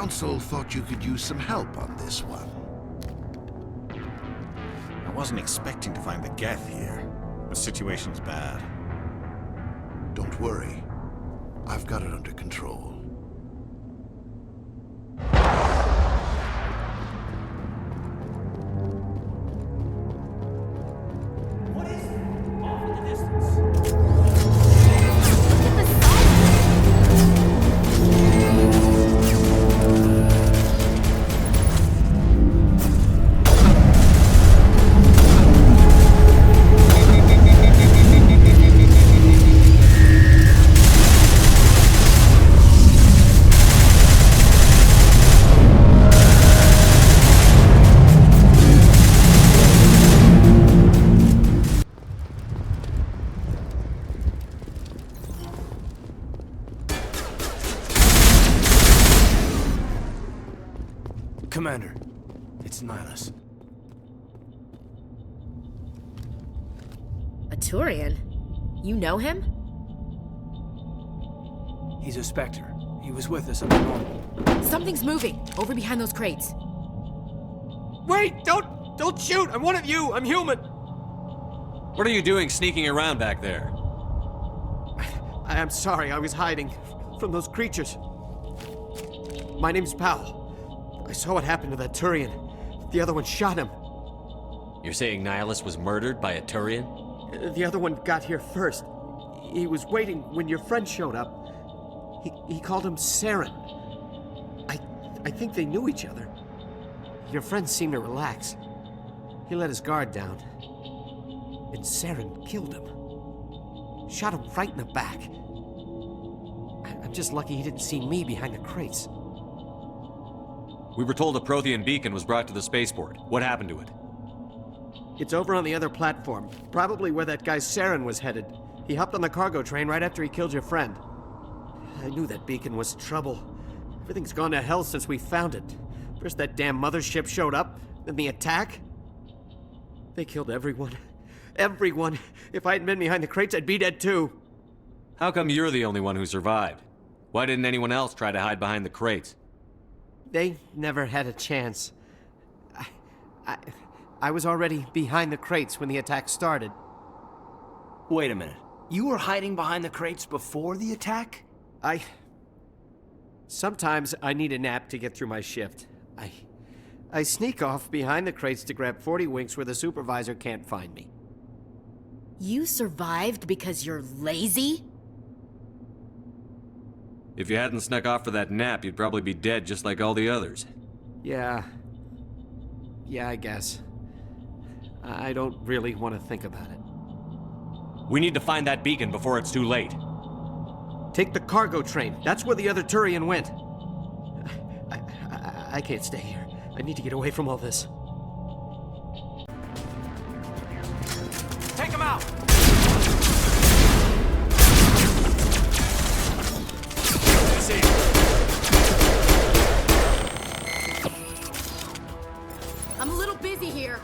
Council thought you could use some help on this one. I wasn't expecting to find the Geth here. The situation's bad. Don't worry. I've got it under control. Commander, it's Nihilus. A Turian? You know him? He's a Spectre. He was with us up normal. Something's moving, over behind those crates. Wait! Don't shoot! I'm one of you! I'm human! What are you doing sneaking around back there? I'm sorry, I was hiding from those creatures. My name's Powell. I saw what happened to that Turian. The other one shot him. You're saying Nihilus was murdered by a Turian? The other one got here first. He was waiting when your friend showed up. He called him Saren. I think they knew each other. Your friend seemed to relax. He let his guard down. And Saren killed him. Shot him right in the back. I'm just lucky he didn't see me behind the crates. We were told a Prothean beacon was brought to the spaceport. What happened to it? It's over on the other platform. Probably where that guy Saren was headed. He hopped on the cargo train right after he killed your friend. I knew that beacon was trouble. Everything's gone to hell since we found it. First that damn mothership showed up, then the attack. They killed everyone. Everyone. If I hadn't been behind the crates, I'd be dead too. How come you're the only one who survived? Why didn't anyone else try to hide behind the crates? They never had a chance. I was already behind the crates when the attack started. Wait a minute. You were hiding behind the crates before the attack? Sometimes I need a nap to get through my shift. I sneak off behind the crates to grab 40 winks where the supervisor can't find me. You survived because you're lazy? If you hadn't snuck off for that nap, you'd probably be dead just like all the others. Yeah, I guess. I don't really want to think about it. We need to find that beacon before it's too late. Take the cargo train. That's where the other Turian went. I can't stay here. I need to get away from all this. Take him out! I'm a little busy here.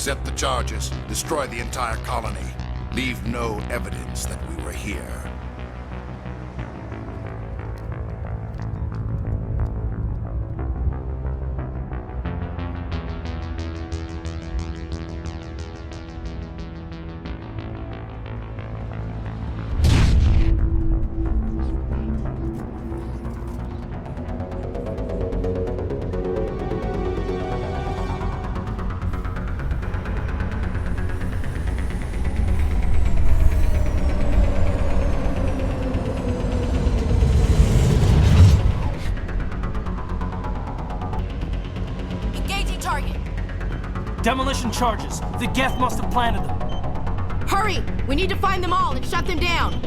Accept the charges. Destroy the entire colony. Leave no evidence that we were here. Demolition charges. The Geth must have planted them. Hurry! We need to find them all and shut them down.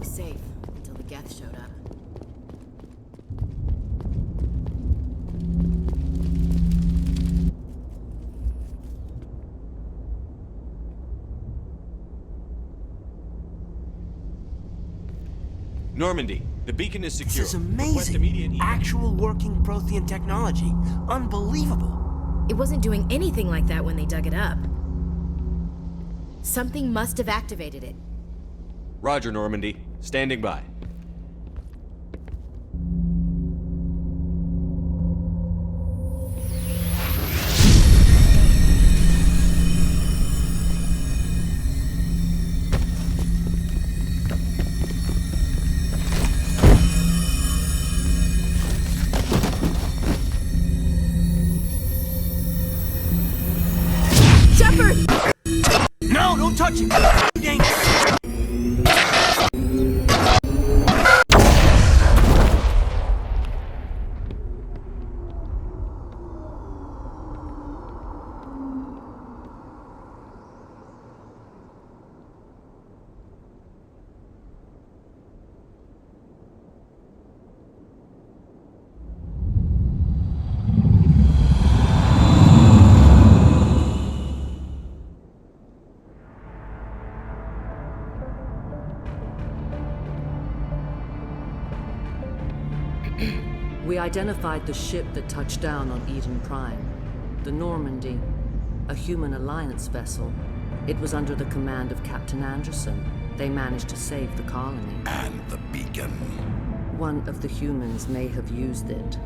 Safe until the Geth showed up. Normandy, the beacon is secure. This is amazing. Actual working Prothean technology. Unbelievable. It wasn't doing anything like that when they dug it up. Something must have activated it. Roger, Normandy. Standing by. Shepard! No, don't touch him! We identified the ship that touched down on Eden Prime. The Normandy, a human alliance vessel. It was under the command of Captain Anderson. They managed to save the colony. And the beacon. One of the humans may have used it.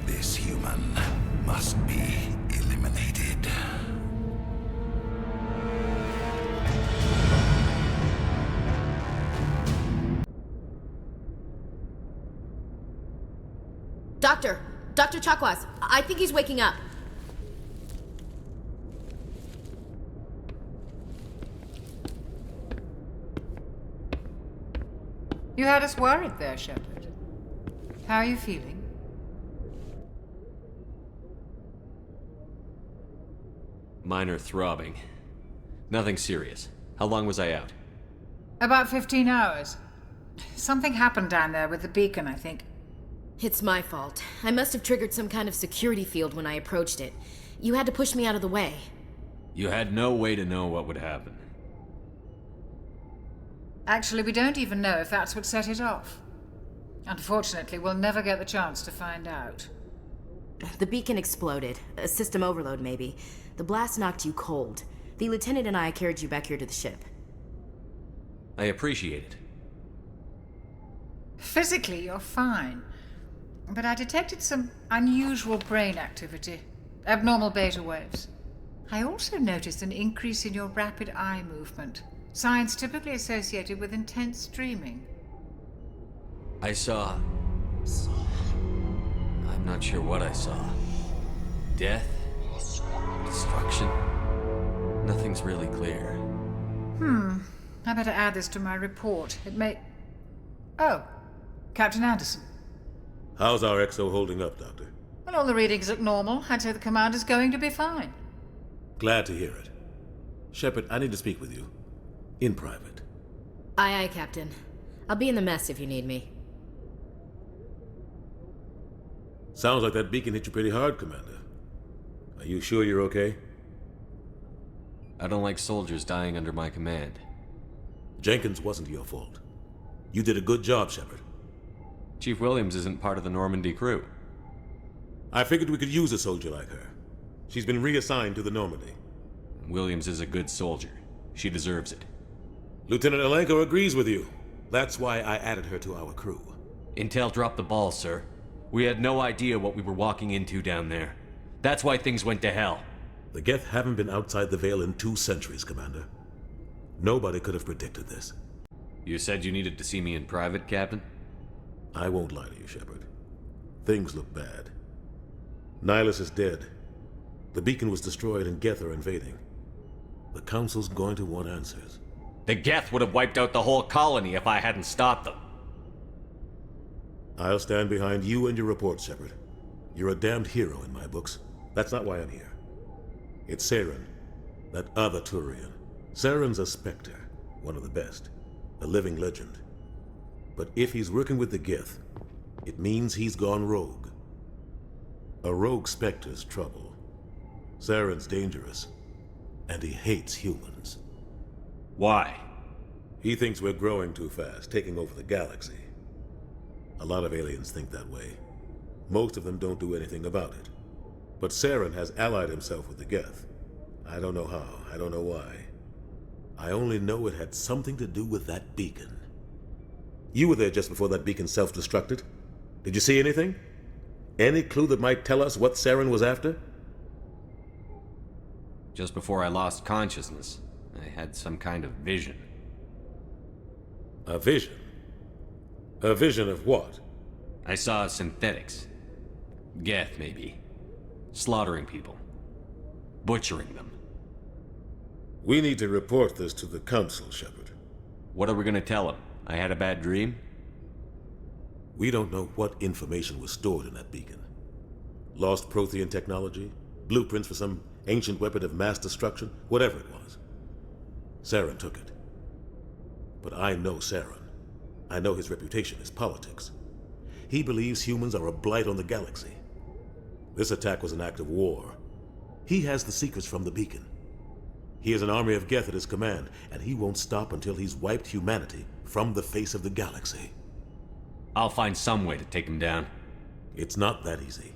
This human must be eliminated. Dr. Chakwas, I think he's waking up. You had us worried there, Shepard. How are you feeling? Minor throbbing. Nothing serious. How long was I out? About 15 hours. Something happened down there with the beacon, I think. It's my fault. I must have triggered some kind of security field when I approached it. You had to push me out of the way. You had no way to know what would happen. Actually, we don't even know if that's what set it off. Unfortunately, we'll never get the chance to find out. The beacon exploded. A system overload, maybe. The blast knocked you cold. The lieutenant and I carried you back here to the ship. I appreciate it. Physically, you're fine. But I detected some unusual brain activity. Abnormal beta waves. I also noticed an increase in your rapid eye movement. Signs typically associated with intense dreaming. I saw... I'm not sure what I saw. Death? Destruction? Nothing's really clear. I better add this to my report. It may... Oh, Captain Anderson. How's our XO holding up, Doctor? Well, all the readings look normal. I'd say the commander's going to be fine. Glad to hear it. Shepard, I need to speak with you. In private. Aye, aye, Captain. I'll be in the mess if you need me. Sounds like that beacon hit you pretty hard, Commander. Are you sure you're okay? I don't like soldiers dying under my command. Jenkins wasn't your fault. You did a good job, Shepard. Chief Williams isn't part of the Normandy crew. I figured we could use a soldier like her. She's been reassigned to the Normandy. Williams is a good soldier. She deserves it. Lieutenant Alenko agrees with you. That's why I added her to our crew. Intel dropped the ball, sir. We had no idea what we were walking into down there. That's why things went to hell. The Geth haven't been outside the Veil in 2 centuries, Commander. Nobody could have predicted this. You said you needed to see me in private, Captain? I won't lie to you, Shepard. Things look bad. Nihilus is dead. The beacon was destroyed and Geth are invading. The Council's going to want answers. The Geth would have wiped out the whole colony if I hadn't stopped them. I'll stand behind you and your report, Shepard. You're a damned hero in my books. That's not why I'm here. It's Saren, that other Turian. Saren's a Spectre, one of the best. A living legend. But if he's working with the Geth, it means he's gone rogue. A rogue Spectre's trouble. Saren's dangerous, and he hates humans. Why? He thinks we're growing too fast, taking over the galaxy. A lot of aliens think that way. Most of them don't do anything about it. But Saren has allied himself with the Geth. I don't know how, I don't know why. I only know it had something to do with that beacon. You were there just before that beacon self-destructed. Did you see anything? Any clue that might tell us what Saren was after? Just before I lost consciousness, I had some kind of vision. A vision? A vision of what? I saw synthetics. Geth, maybe. Slaughtering people. Butchering them. We need to report this to the Council, Shepard. What are we gonna tell them? I had a bad dream? We don't know what information was stored in that beacon. Lost Prothean technology? Blueprints for some ancient weapon of mass destruction? Whatever it was. Saren took it. But I know Saren. I know his reputation is politics. He believes humans are a blight on the galaxy. This attack was an act of war. He has the secrets from the beacon. He has an army of Geth at his command, and he won't stop until he's wiped humanity from the face of the galaxy. I'll find some way to take him down. It's not that easy.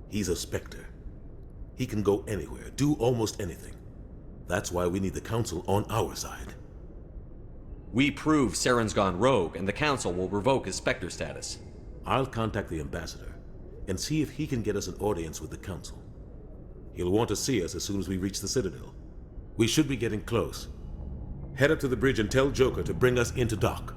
He's a Spectre. He can go anywhere, do almost anything. That's why we need the Council on our side. We prove Saren's gone rogue, and the Council will revoke his Spectre status. I'll contact the Ambassador and see if he can get us an audience with the Council. He'll want to see us as soon as we reach the Citadel. We should be getting close. Head up to the bridge and tell Joker to bring us into dock.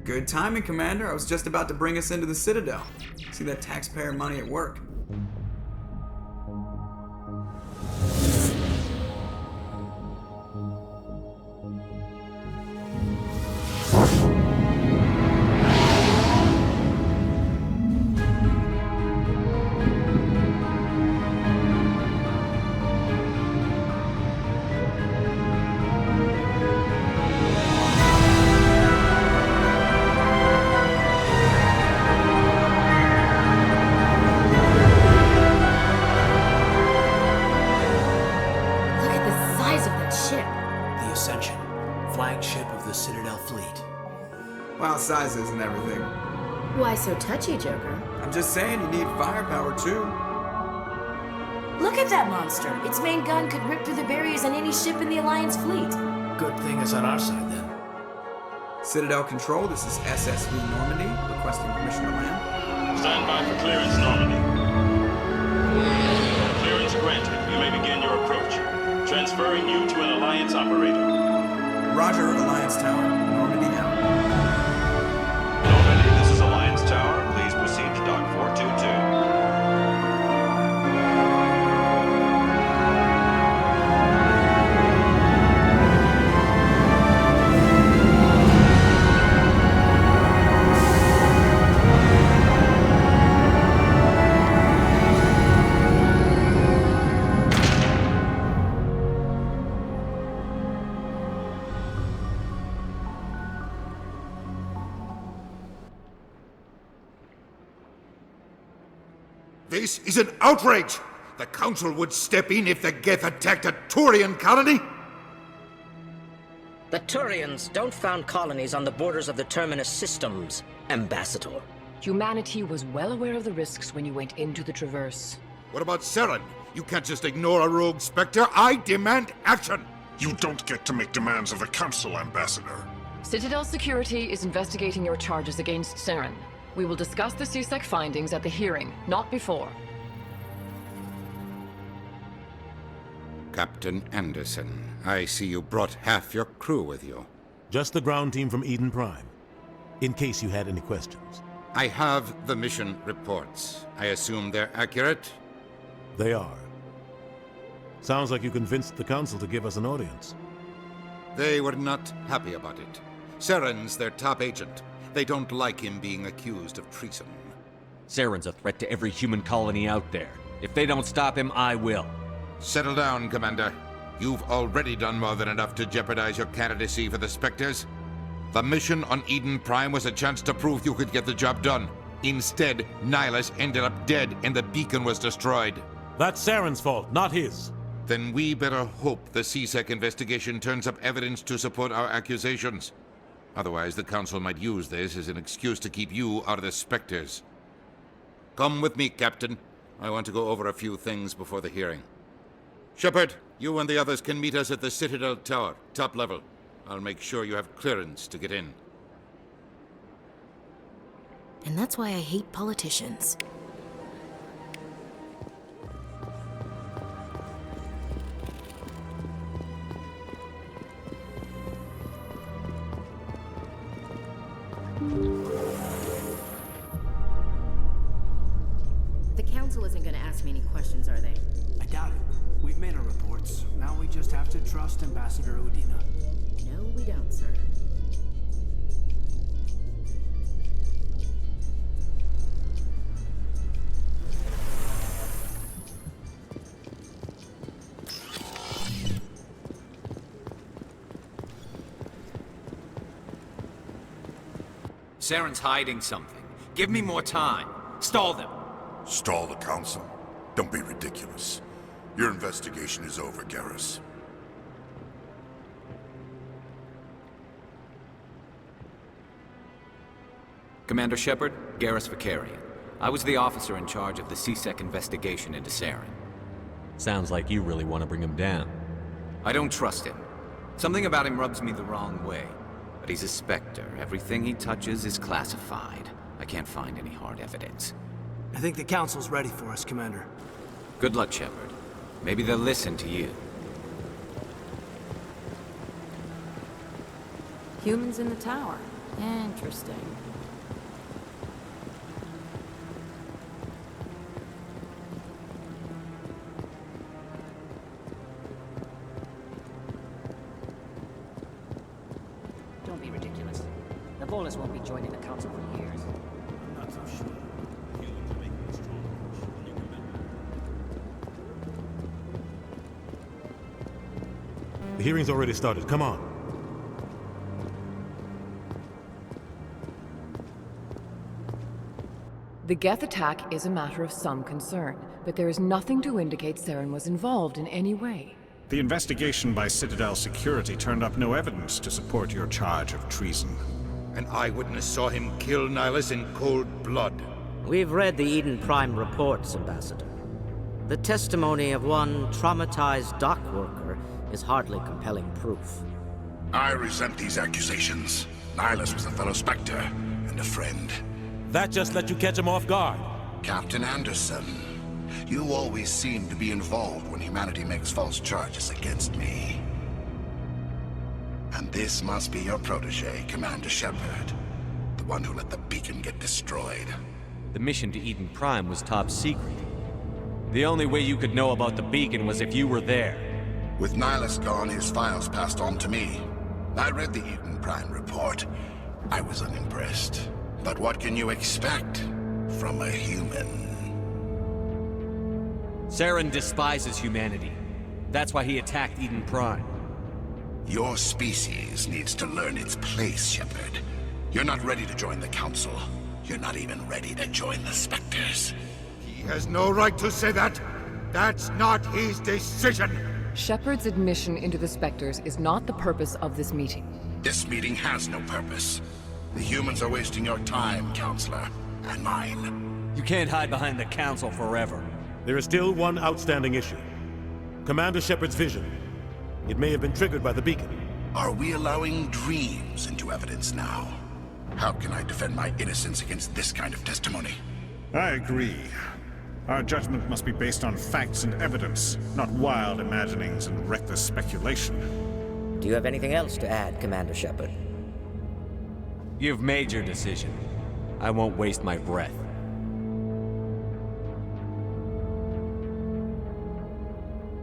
Good timing, Commander. I was just about to bring us into the Citadel. See that taxpayer money at work. the Citadel fleet. Well, sizes and everything. Why so touchy, Joker? I'm just saying you need firepower too. Look at that monster. Its main gun could rip through the barriers on any ship in the Alliance fleet. Good thing it's on our side then. Citadel Control, this is SSV Normandy, requesting permission to land. Stand by for clearance, Normandy. Clearance granted. You may begin your approach. Transferring you to an Alliance operator. Roger, Alliance Tower. Normandy out. Normandy, this is Alliance Tower. Please proceed to Dock 422. This is an outrage! The Council would step in if the Geth attacked a Turian colony? The Turians don't found colonies on the borders of the Terminus systems, Ambassador. Humanity was well aware of the risks when you went into the Traverse. What about Seren? You can't just ignore a rogue Spectre. I demand action! You don't get to make demands of the Council, Ambassador. Citadel Security is investigating your charges against Seren. We will discuss the CSEC findings at the hearing, not before. Captain Anderson, I see you brought half your crew with you. Just the ground team from Eden Prime, in case you had any questions. I have the mission reports. I assume they're accurate? They are. Sounds like you convinced the Council to give us an audience. They were not happy about it. Seren's their top agent. They don't like him being accused of treason. Seren's a threat to every human colony out there. If they don't stop him, I will. Settle down, Commander. You've already done more than enough to jeopardize your candidacy for the Spectres. The mission on Eden Prime was a chance to prove you could get the job done. Instead, Nihilus ended up dead and the beacon was destroyed. That's Seren's fault, not his. Then we better hope the CSEC investigation turns up evidence to support our accusations. Otherwise, the Council might use this as an excuse to keep you out of the Spectres. Come with me, Captain. I want to go over a few things before the hearing. Shepard, you and the others can meet us at the Citadel Tower, top level. I'll make sure you have clearance to get in. And that's why I hate politicians. The Council isn't going to ask me any questions, are they? I doubt it. We've made our reports. Now we just have to trust Ambassador Udina. No, we don't, sir. Seren's hiding something. Give me more time. Stall them. Stall the Council? Don't be ridiculous. Your investigation is over, Garrus. Commander Shepard, Garrus Vicarian. I was the officer in charge of the CSEC investigation into Seren. Sounds like you really want to bring him down. I don't trust him. Something about him rubs me the wrong way. But he's a Spectre. Everything he touches is classified. I can't find any hard evidence. I think the Council's ready for us, Commander. Good luck, Shepard. Maybe they'll listen to you. Humans in the tower. Interesting. Don't be ridiculous. The Volus won't be joining the Council for years. I'm not so sure. Humans are making a strong push on your commander. The hearing's already started. Come on. The Geth attack is a matter of some concern, but there is nothing to indicate Seren was involved in any way. The investigation by Citadel Security turned up no evidence to support your charge of treason. An eyewitness saw him kill Nihilus in cold blood. We've read the Eden Prime reports, Ambassador. The testimony of one traumatized dock worker is hardly compelling proof. I resent these accusations. Nihilus was a fellow Spectre and a friend. That just let you catch him off guard. Captain Anderson, you always seem to be involved when humanity makes false charges against me. And this must be your protege, Commander Shepard. The one who let the beacon get destroyed. The mission to Eden Prime was top secret. The only way you could know about the beacon was if you were there. With Nihilus gone, his files passed on to me. I read the Eden Prime report. I was unimpressed. But what can you expect from a human? Saren despises humanity. That's why he attacked Eden Prime. Your species needs to learn its place, Shepard. You're not ready to join the Council. You're not even ready to join the Spectres. He has no right to say that. That's not his decision. Shepard's admission into the Spectres is not the purpose of this meeting. This meeting has no purpose. The humans are wasting your time, Counselor, and mine. You can't hide behind the Council forever. There is still one outstanding issue. Commander Shepard's vision. It may have been triggered by the beacon. Are we allowing dreams into evidence now? How can I defend my innocence against this kind of testimony? I agree. Our judgment must be based on facts and evidence, not wild imaginings and reckless speculation. Do you have anything else to add, Commander Shepard? You've made your decision. I won't waste my breath.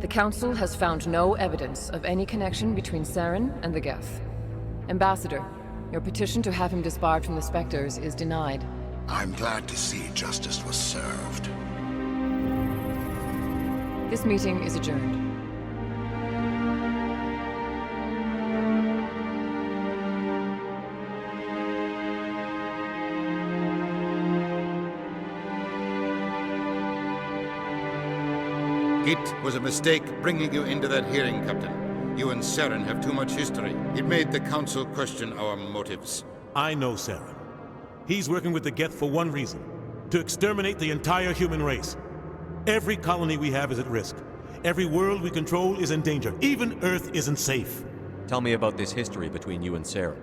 The Council has found no evidence of any connection between Saren and the Geth. Ambassador, your petition to have him disbarred from the Spectres is denied. I'm glad to see justice was served. This meeting is adjourned. It was a mistake bringing you into that hearing, Captain. You and Saren have too much history. It made the Council question our motives. I know Saren. He's working with the Geth for one reason. To exterminate the entire human race. Every colony we have is at risk. Every world we control is in danger. Even Earth isn't safe. Tell me about this history between you and Saren.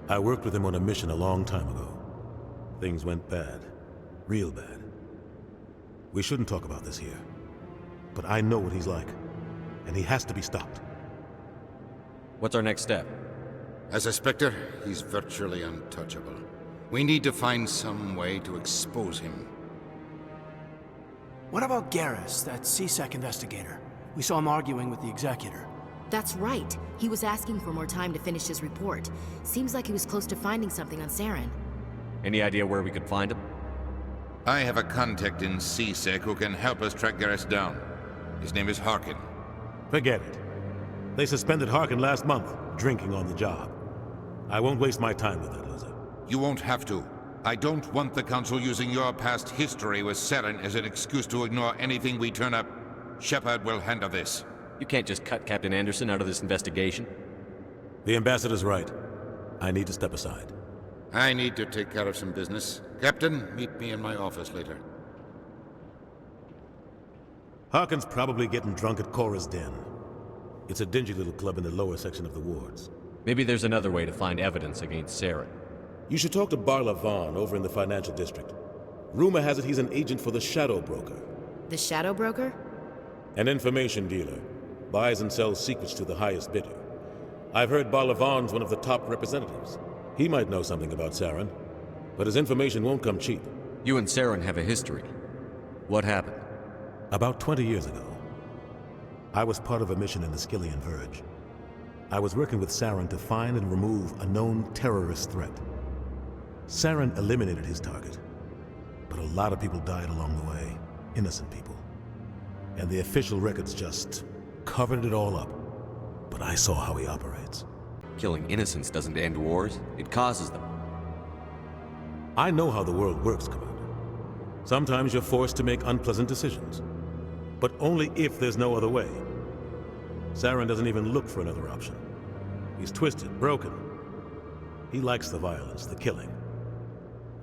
I worked with him on a mission a long time ago. Things went bad. Real bad. We shouldn't talk about this here. But I know what he's like. And he has to be stopped. What's our next step? As a Spectre, he's virtually untouchable. We need to find some way to expose him. What about Garrus, that CSEC investigator? We saw him arguing with the Executor. That's right. He was asking for more time to finish his report. Seems like he was close to finding something on Saren. Any idea where we could find him? I have a contact in CSEC who can help us track Garrus down. His name is Harkin. Forget it. They suspended Harkin last month, drinking on the job. I won't waste my time with that loser. You won't have to. I don't want the Council using your past history with Saren as an excuse to ignore anything we turn up. Shepard will handle this. You can't just cut Captain Anderson out of this investigation. The Ambassador's right. I need to step aside. I need to take care of some business. Captain, meet me in my office later. Harkin's probably getting drunk at Cora's Den. It's a dingy little club in the lower section of the wards. Maybe there's another way to find evidence against Saren. You should talk to Barla Vaughn over in the financial district. Rumor has it he's an agent for the Shadow Broker. The Shadow Broker? An information dealer. Buys and sells secrets to the highest bidder. I've heard Barla Vaughn's one of the top representatives. He might know something about Saren, but his information won't come cheap. You and Saren have a history. What happened? About 20 years ago, I was part of a mission in the Skillian Verge. I was working with Saren to find and remove a known terrorist threat. Saren eliminated his target, but a lot of people died along the way, innocent people. And the official records just covered it all up. But I saw how he operates. Killing innocents doesn't end wars, it causes them. I know how the world works, Commander. Sometimes you're forced to make unpleasant decisions, but only if there's no other way. Saren doesn't even look for another option. He's twisted, broken. He likes the violence, the killing.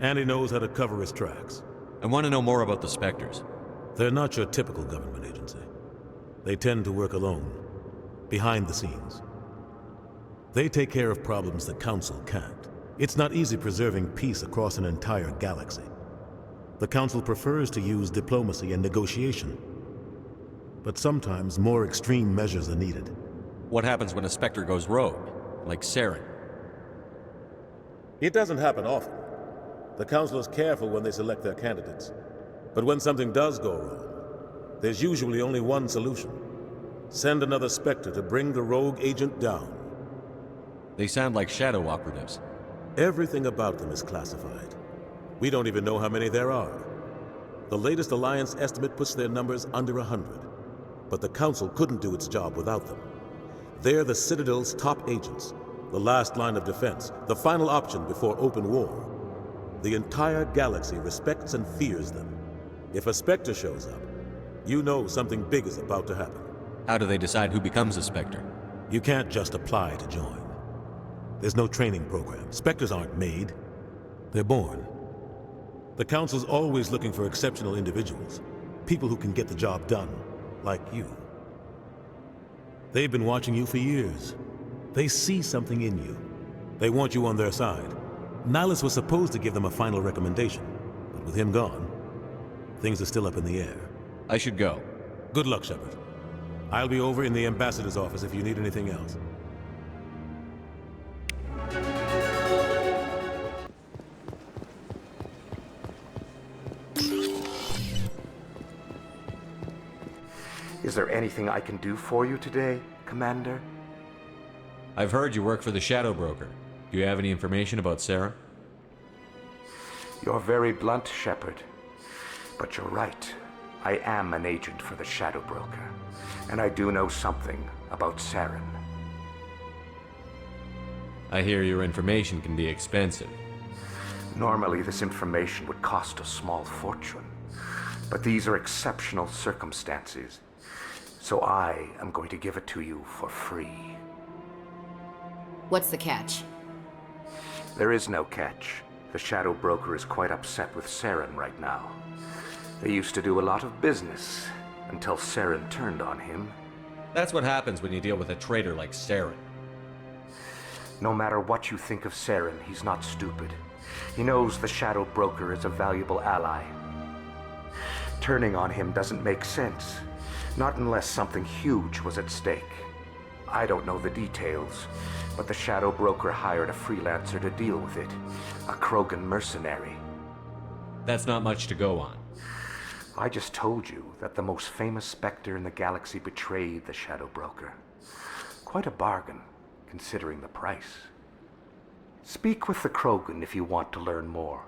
And he knows how to cover his tracks. I want to know more about the Spectres. They're not your typical government agency. They tend to work alone, behind the scenes. They take care of problems the Council can't. It's not easy preserving peace across an entire galaxy. The Council prefers to use diplomacy and negotiation. But sometimes more extreme measures are needed. What happens when a Spectre goes rogue, like Saren? It doesn't happen often. The Council is careful when they select their candidates. But when something does go wrong, there's usually only one solution. Send another Spectre to bring the rogue agent down. They sound like shadow operatives. Everything about them is classified. We don't even know how many there are. The latest Alliance estimate puts their numbers under 100. But the Council couldn't do its job without them. They're the Citadel's top agents, the last line of defense, the final option before open war. The entire galaxy respects and fears them. If a Spectre shows up, you know something big is about to happen. How do they decide who becomes a Spectre? You can't just apply to join. There's no training program. Spectres aren't made. They're born. The Council's always looking for exceptional individuals. People who can get the job done, like you. They've been watching you for years. They see something in you. They want you on their side. Nihilus was supposed to give them a final recommendation, but with him gone, things are still up in the air. I should go. Good luck, Shepard. I'll be over in the Ambassador's office if you need anything else. Is there anything I can do for you today, Commander? I've heard you work for the Shadow Broker. Do you have any information about Sarah? You're very blunt, Shepard. But you're right. I am an agent for the Shadow Broker. And I do know something about Saren. I hear your information can be expensive. Normally, this information would cost a small fortune. But these are exceptional circumstances. So I am going to give it to you for free. What's the catch? There is no catch. The Shadow Broker is quite upset with Saren right now. They used to do a lot of business until Saren turned on him. That's what happens when you deal with a traitor like Saren. No matter what you think of Saren, he's not stupid. He knows the Shadow Broker is a valuable ally. Turning on him doesn't make sense. Not unless something huge was at stake. I don't know the details, but the Shadow Broker hired a freelancer to deal with it. A Krogan mercenary. That's not much to go on. I just told you that the most famous Spectre in the galaxy betrayed the Shadow Broker. Quite a bargain, considering the price. Speak with the Krogan if you want to learn more.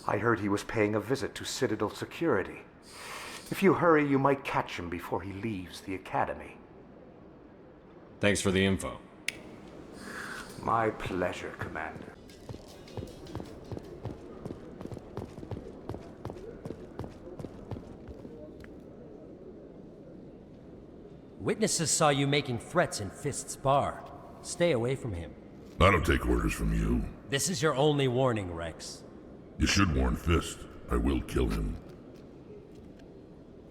I heard he was paying a visit to Citadel security. If you hurry, you might catch him before he leaves the Academy. Thanks for the info. My pleasure, Commander. Witnesses saw you making threats in Fist's bar. Stay away from him. I don't take orders from you. This is your only warning, Rex. You should warn Fist. I will kill him.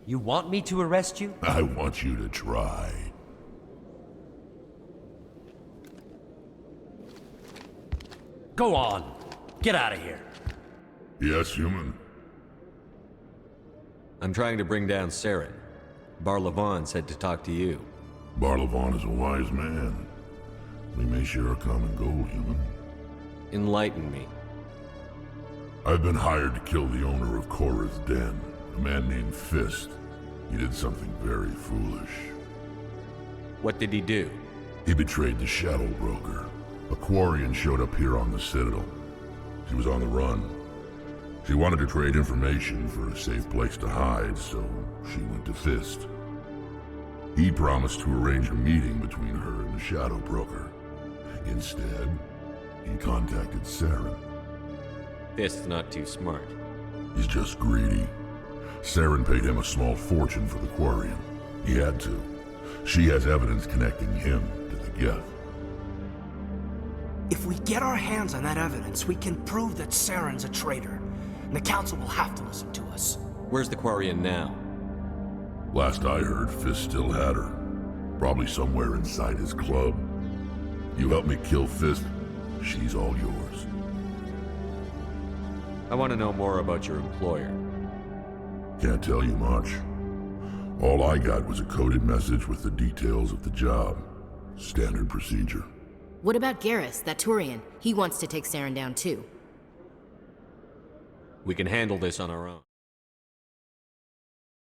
You want me to arrest you? I want you to try. Go on. Get out of here. Yes, human. I'm trying to bring down Saren. Barlavon said to talk to you. Barlavon is a wise man. We may share a common goal, human. Enlighten me. I've been hired to kill the owner of Korra's Den, a man named Fist. He did something very foolish. What did he do? He betrayed the Shadow Broker. A Quarian showed up here on the Citadel. She was on the run. She wanted to trade information for a safe place to hide, so she went to Fist. He promised to arrange a meeting between her and the Shadow Broker. Instead, he contacted Saren. Fist's not too smart. He's just greedy. Saren paid him a small fortune for the Quarian. He had to. She has evidence connecting him to the Geth. If we get our hands on that evidence, we can prove that Saren's a traitor. And the Council will have to listen to us. Where's the Quarian now? Last I heard, Fist still had her. Probably somewhere inside his club. You help me kill Fist, she's all yours. I want to know more about your employer. Can't tell you much. All I got was a coded message with the details of the job. Standard procedure. What about Garrus, that Turian? He wants to take Saren down too. We can handle this on our own.